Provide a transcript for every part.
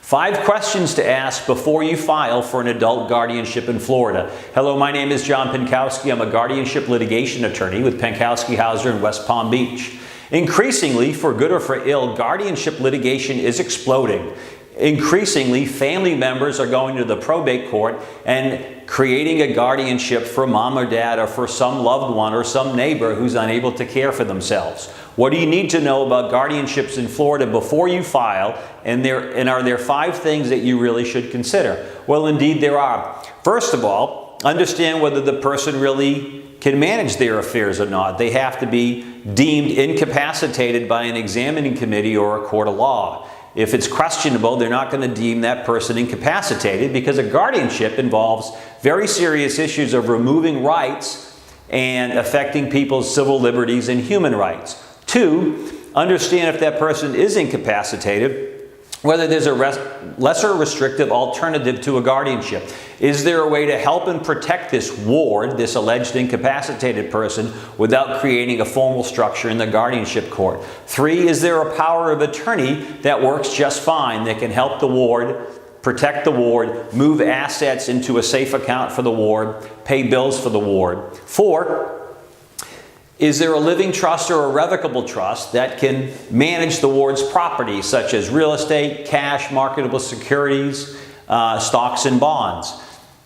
5 questions to ask before you file for an adult guardianship in Florida. Hello, my name is John Pankauski. I'm a guardianship litigation attorney with Pankauski Hauser in West Palm Beach. Increasingly, for good or for ill, guardianship litigation is exploding. Increasingly, family members are going to the probate court and creating a guardianship for mom or dad or for some loved one or some neighbor who's unable to care for themselves. What do you need to know about guardianships in Florida before you file? And are there 5 things that you really should consider? Well, indeed there are. First of all, understand whether the person really can manage their affairs or not. They have to be deemed incapacitated by an examining committee or a court of law. If it's questionable, they're not going to deem that person incapacitated because a guardianship involves very serious issues of removing rights and affecting people's civil liberties and human rights. 2, understand if that person is incapacitated, whether there's a lesser restrictive alternative to a guardianship. Is there a way to help and protect this ward, this alleged incapacitated person, without creating a formal structure in the guardianship court? 3, is there a power of attorney that works just fine, that can help the ward, protect the ward, move assets into a safe account for the ward, pay bills for the ward? 4, is there a living trust or a revocable trust that can manage the ward's property, such as real estate, cash, marketable securities, stocks and bonds?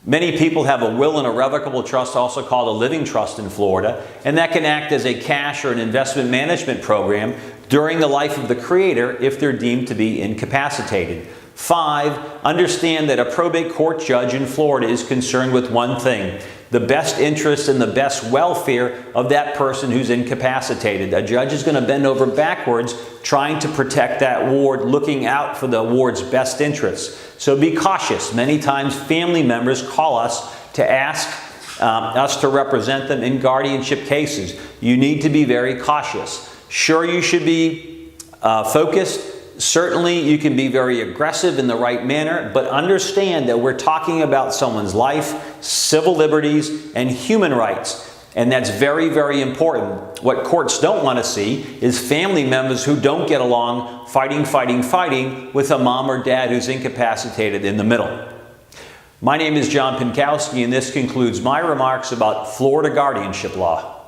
Many people have a will and a revocable trust, also called a living trust in Florida, and that can act as a cash or an investment management program during the life of the creator if they're deemed to be incapacitated. 5, understand that a probate court judge in Florida is concerned with one thing: the best interests and the best welfare of that person who's incapacitated. A judge is going to bend over backwards trying to protect that ward, looking out for the ward's best interests. So be cautious. Many times family members call us to ask us to represent them in guardianship cases. You need to be very cautious. Sure, you should be focused. Certainly, you can be very aggressive in the right manner, but understand that we're talking about someone's life, civil liberties, and human rights. And that's very, very important. What courts don't want to see is family members who don't get along fighting with a mom or dad who's incapacitated in the middle. My name is John Pankauski, and this concludes my remarks about Florida guardianship law.